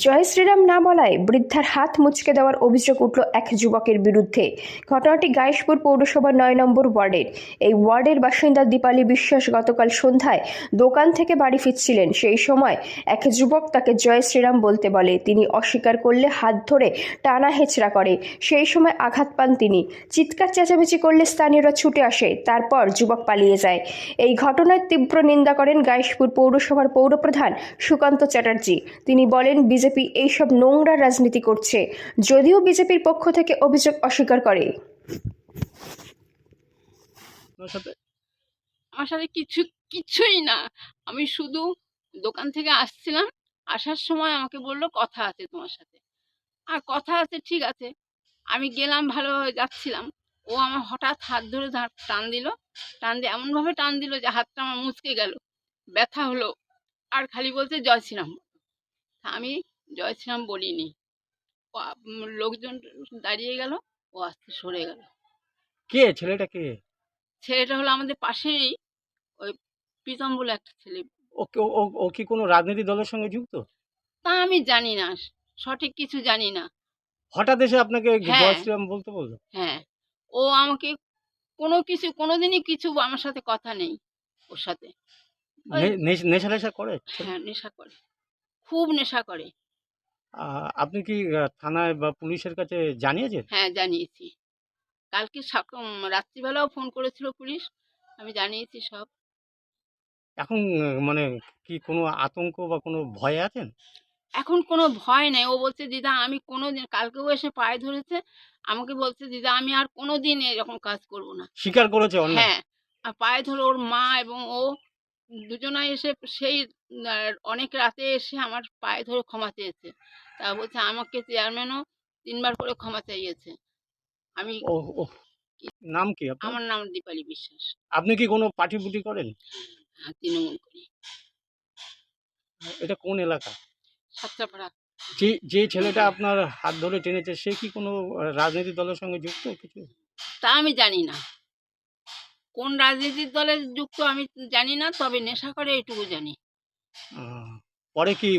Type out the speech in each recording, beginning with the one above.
জয় শ্রীরাম না বলায় বৃদ্ধার হাত মুচকে দেওয়ার অভিযোগ উঠল এক যুবকের বিরুদ্ধে। ঘটনাটি গাইশপুর পৌরসভার ৯ নম্বর ওয়ার্ডের। এই ওয়ার্ডের বাসিন্দা দীপালি বিশ্বাস গতকাল সন্ধ্যায় দোকান থেকে বাড়ি ফিরছিলেন। সেই সময় এক যুবক তাকে জয় শ্রীরাম বলতে বলে। তিনি অস্বীকার করলে হাত ধরে টানা হেঁচড়া করে। সেই সময় আঘাত পান তিনি। চিৎকার চেঁচামেচি করলে স্থানীয়রা ছুটে আসে। তারপর যুবক পালিয়ে যায়। এই ঘটনার তীব্র নিন্দা করেন গাইশপুর পৌরসভার পৌরপ্রধান সুকান্ত চ্যাটার্জি। তিনি বলেন, বিজেপি এইসব নোংরা রাজনীতি করছে। যদিও বিজেপির পক্ষ থেকে অভিযোগ অস্বীকার করে। আমার সাথে কিছুই না। আমি শুধু দোকান থেকে আসছিলাম, আসার সময় আমাকে বললো কথা আছে তোমার সাথে। আর কথা আছে, ঠিক আছে। আমি গেলাম, ভালোভাবে যাচ্ছিলাম। ও আমার হঠাৎ হাত ধরে টান দিল। টান দিয়ে এমনভাবে টান দিল যে হাতটা আমার মুচকে গেল, ব্যথা হলো। আর খালি বলছে জয় শ্রীরাম। আমি জয় শ্রীরাম বলিনি। লোকজন দাঁড়িয়ে গেল, ও আস্তে সরে গেল। কে ছেলেটা? কে ছেলেটা হলো আমাদের পাশেরই, ওই প্রীতম বলে একটা ছেলে। ও কি কোনো রাজনীতি দলের সঙ্গে যুক্ত? তা আমি জানি না, সঠিক কিছু জানি না। হঠাৎ এসে আপনাকে হ্যাঁ, জয় শ্রীরাম বলতে বললো? হ্যাঁ। ও আমাকে কোনোদিনই কিছু আমার সাথে কথা নেই ওর সাথে। ওই নেশা টেশা করে? হ্যাঁ, নেশা করে, খুব নেশা করে। আপনি কি থানায় বা পুলিশের কাছে জানিয়েছেন? হ্যাঁ, জানিয়েছি। কালকে রাত্রিবেলাও ফোন করেছিল পুলিশ, আমি জানিয়েছি সব। এখন মানে কি কোনো আতঙ্ক বা কোনো ভয়ে আছেন? এখন কোনো ভয় নেই। ও বলছে, দিদা আমি কোনোদিন, কালকেও এসে পায়ে ধরেছে, আমাকে বলছে, দিদা আমি আর কোনোদিন এরকম কাজ করব না। স্বীকার করেছে অন্যায়? হ্যাঁ, আর পায়ে ধরে ওর মা এবং ও দুজনাই এসে সেই অনেক রাতে এসে আমার পায়ে ধরে ক্ষমা চেয়েছে। তা বলছে আমাকে চেয়ারম্যানও ৩ বার করে ক্ষমা চাইয়েছে। আমি ও ও নাম কি আপনার? আমার নাম দীপালি বিশ্বাস। আপনি কি কোনো পার্টি পুটি করেন? তৃণমূল করি। এটা কোন এলাকা? সাতটাপাড়া। যে ছেলেটা আপনার হাত ধরে টেনেছে সে কি কোনো রাজনৈতিক দলের সঙ্গে যুক্ত কিছু? তা আমি জানি না। কোন রাজনীতির দলে যুক্ত আমি জানি না, তবে নেশা করে এইটুকু জানি। পরে কি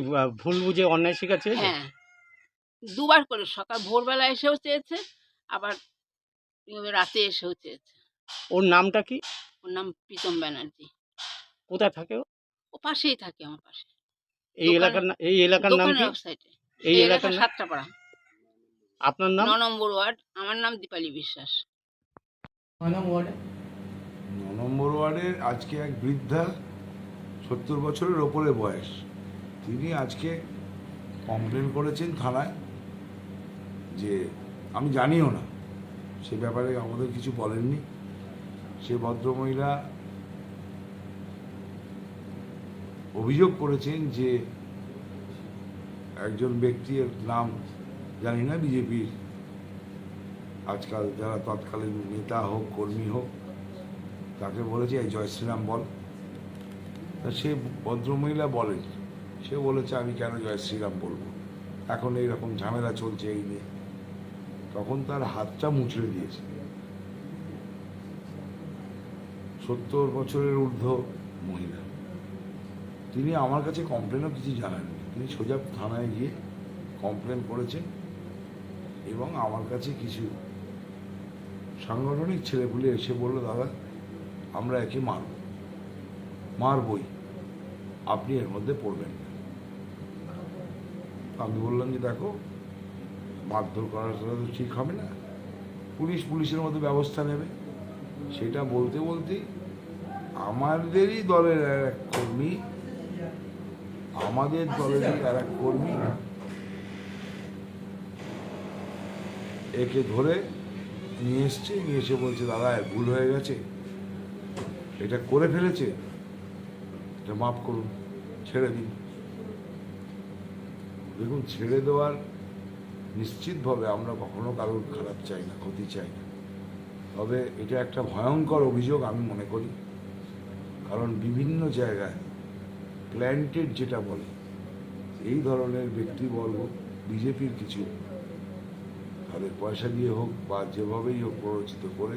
ভুল বুঝে অন্যায় স্বীকার চেয়েছে? হ্যাঁ, ২ বার করে, সকাল ভোরবেলা এসেও চেয়েছে, আবার রাতে এসেও চেয়েছে। ওর নামটা কি? ওর নাম প্রীতম ব্যানার্জি। কোথায় থাকে ও? ও পাশেই থাকে, আমার পাশে। এই এলাকার নাম দোকানের কি? ওয়েবসাইটে। এই এই এলাকা এলাকার নাম? সাতটাপাড়া, আপনার নাম? ৯ নম্বর ওয়ার্ড। আমার নাম দীপালি বিশ্বাস। ৯ নম্বর ওয়ার্ডের আজকে এক বৃদ্ধা, ৭০ বছরের ওপরে বয়স, তিনি আজকে কমপ্লেন করেছেন থানায় যে আমি জানিও না, সে ব্যাপারে আমাদের কিছু বলেননি। সে ভদ্রমহিলা অভিযোগ করেছেন যে একজন ব্যক্তির নাম জানি না, বিজেপির আজকাল যারা তৎকালীন নেতা হোক কর্মী হোক, তাকে বলেছে এই জয় শ্রীরাম বল। তা সে ভদ্রমহিলা বলেন, সে বলেছে আমি কেন জয় শ্রীরাম বলবো, এখন এইরকম ঝামেলা চলছে এই নিয়ে। তখন তার হাতটা মুচড়ে দিয়েছে। ৭০ বছরের ঊর্ধ্ব মহিলা, তিনি আমার কাছে কমপ্লেনও কিছু জানাননি। তিনি সোজা থানায় গিয়ে কমপ্লেন করেছেন এবং আমার কাছে কিছু সাংগঠনিক ছেলেপুলে এসে বললো, দাদা আমরা একে মারবই, আপনি এর মধ্যে পড়বেন না। আমি বললাম যে দেখো, মারধর করার তো ঠিক হবে না, পুলিশের মতো ব্যবস্থা নেবে। সেটা বলতে বলতেই আমাদের দলের এক কর্মী একে ধরে নিয়ে এসে বলছে, দাদা ভুল হয়ে গেছে, এটা করে ফেলেছে, এটা মাফ করুন, ছেড়ে দিন। দেখুন, ছেড়ে দেওয়ার নিশ্চিতভাবে আমরা কখনো কারোর খারাপ চাই না, ক্ষতি চাই না। তবে এটা একটা ভয়ঙ্কর অভিযোগ আমি মনে করি, কারণ বিভিন্ন জায়গায় প্ল্যান্টেড যেটা বলে, এই ধরনের ব্যক্তিবর্গ বিজেপির কিছু তাদের পয়সা দিয়ে হোক বা যেভাবেই হোক প্ররোচিত করে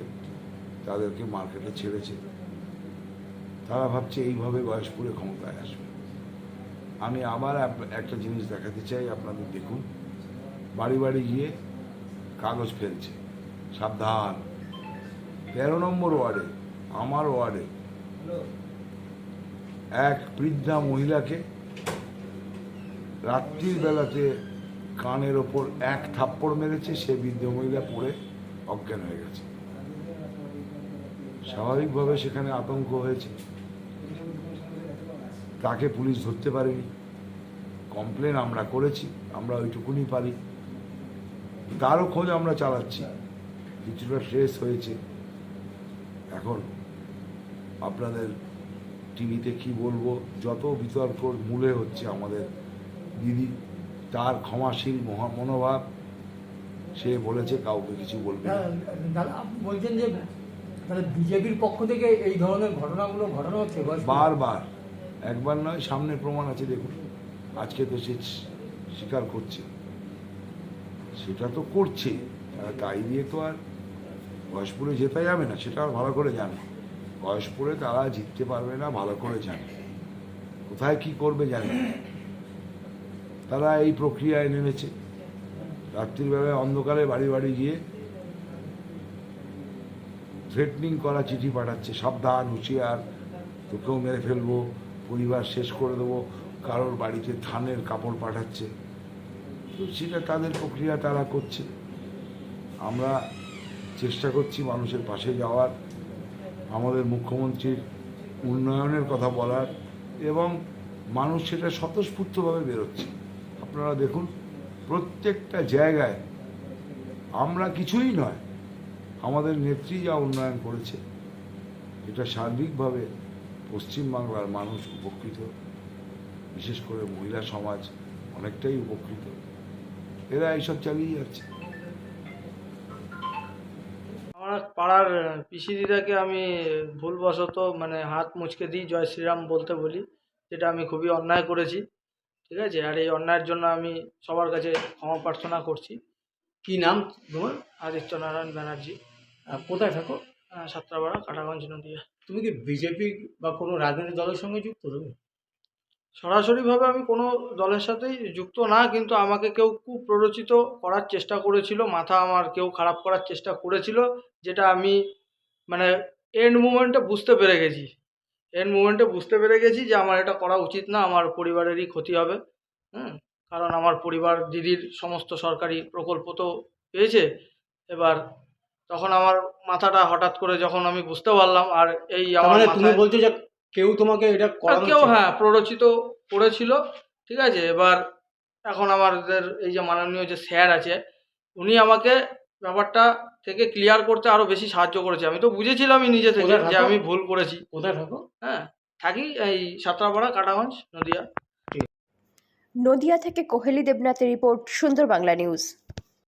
তাদেরকে মার্কেটে ছেড়েছে। তারা ভাবছে এইভাবে বয়স্পুরে ক্ষমতায় আসবে। আমি আবার একটা জিনিস দেখাতে চাই আপনাদের, দেখুন বাড়ি বাড়ি গিয়ে কাগজ ফেলছে, সাবধান। 13 নম্বর ওয়ার্ডে, আমার ওয়ার্ডে এক বৃদ্ধা মহিলাকে রাত্রির বেলাতে কানের ওপর এক থাপ্পড় মেরেছে, সে বৃদ্ধ মহিলা পড়ে অজ্ঞান হয়ে গেছে। স্বাভাবিকভাবে সেখানে আতঙ্ক হয়েছে, তাকে পুলিশ ধরতে পারেনি। কমপ্লেন আমরা করেছি, আমরা ওইটুকুনি পারি, তারও খোঁজ আমরা চালাচ্ছি, কিছুটা ট্রেস হয়েছে। এখন আপনাদের টিভিতে কি বলবো, যত বিতর্কর মূলে হচ্ছে আমাদের দিদি, তার ক্ষমাশীল মনোভাব, সে বলেছে কাউকে কিছু বলবে না। দাদা আপনি বলছেন যে তাহলে বিজেপির পক্ষ থেকে এই ধরনের ঘটনাগুলো ঘটানো হচ্ছে বারবার, একবার নয়, সামনে প্রমাণ আছে দেখুন। আজকে তো সে স্বীকার করছে, সেটা তো করছে, তাই দিয়ে তো আর গয়েশপুরে জেতা যাবে না, সেটা আর ভালো করে জানে। গয়েশপুরে তারা জিততে পারবে না, ভালো করে জানে, কোথায় কি করবে জানে। তারা এই প্রক্রিয়ায় নেমেছে, রাত্রিবেলায় অন্ধকারে বাড়ি বাড়ি গিয়ে থ্রেটনিং করা চিঠি পাঠাচ্ছে, সাবধান, হুঁশিয়ার, তোকেও মেরে ফেলবো, পরিবার শেষ করে দেবো, কারোর বাড়িতে ধানের কাপড় পাঠাচ্ছে। তো সেটা তাদের প্রক্রিয়া, তারা করছে। আমরা চেষ্টা করছি মানুষের পাশে যাওয়ার, আমাদের মুখ্যমন্ত্রীর উন্নয়নের কথা বলার, এবং মানুষ সেটা স্বতঃস্ফূর্তভাবে বেরোচ্ছে। আপনারা দেখুন প্রত্যেকটা জায়গায়, আমরা কিছুই নয়, আমাদের নেত্রী যা উন্নয়ন করেছে, এটা সার্বিকভাবে পশ্চিমবাংলার মানুষ উপকৃত, বিশেষ করে মহিলা সমাজ অনেকটাই উপকৃত। এরা এইসব চালিয়ে যাচ্ছে। আমার পাড়ার পিসি দিদাকে আমি ভুলবশত হাত মুচকে দিই, জয় শ্রীরাম বলতে বলি, যেটা আমি খুবই অন্যায় করেছি। ঠিক আছে, আর এই অন্যায়ের জন্য আমি সবার কাছে ক্ষমা প্রার্থনা করছি। কি নাম তোমার? আদিত্য নারায়ণ ব্যানার্জি, কোথায় থাকো? সাতরাপাড়া, কাটাগঞ্জ, নদিয়া। তুমি কি বিজেপি বা কোনো রাজনৈতিক দলের সঙ্গে যুক্ত তুমি? সরাসরিভাবে আমি কোনো দলের সাথেই যুক্ত না, কিন্তু আমাকে কেউ কুপ্ররোচিত করার চেষ্টা করেছিল, মাথা আমার কেউ খারাপ করার চেষ্টা করেছিল, যেটা আমি এন্ড মুমেন্টে বুঝতে পেরে গেছি। যে আমার এটা করা উচিত না, আমার পরিবারেরই ক্ষতি হবে। কারণ আমার পরিবার দিদির সমস্ত সরকারি প্রকল্প তো পেয়েছে। এবার তখন আমার মাথাটা হঠাৎ করে যখন আমি বুঝতে পারলাম, আর এই তার আমার মানে তুমি মাথায় বলছো যে কেউ তোমাকে এটা আর করানো কেউ প্ররোচিত করেছিল। ঠিক আছে, এবার এখন আমাদের এই যে মাননীয় যে স্যার আছে, উনি আমাকে ব্যাপারটা থেকে ক্লিয়ার করতে আরো বেশি সাহায্য করেছে। আমি তো বুঝেছিলামই নিজে থেকে কোথায় যে থাকো? আমি ভুল করেছি। কোথায় থাকো? হ্যাঁ, থাকি এই সাতরাপাড়া, কাটাগঞ্জ, নদিয়া। নদিয়া থেকে কোহেলি দেবনাথের রিপোর্ট, সুন্দর বাংলা নিউজ।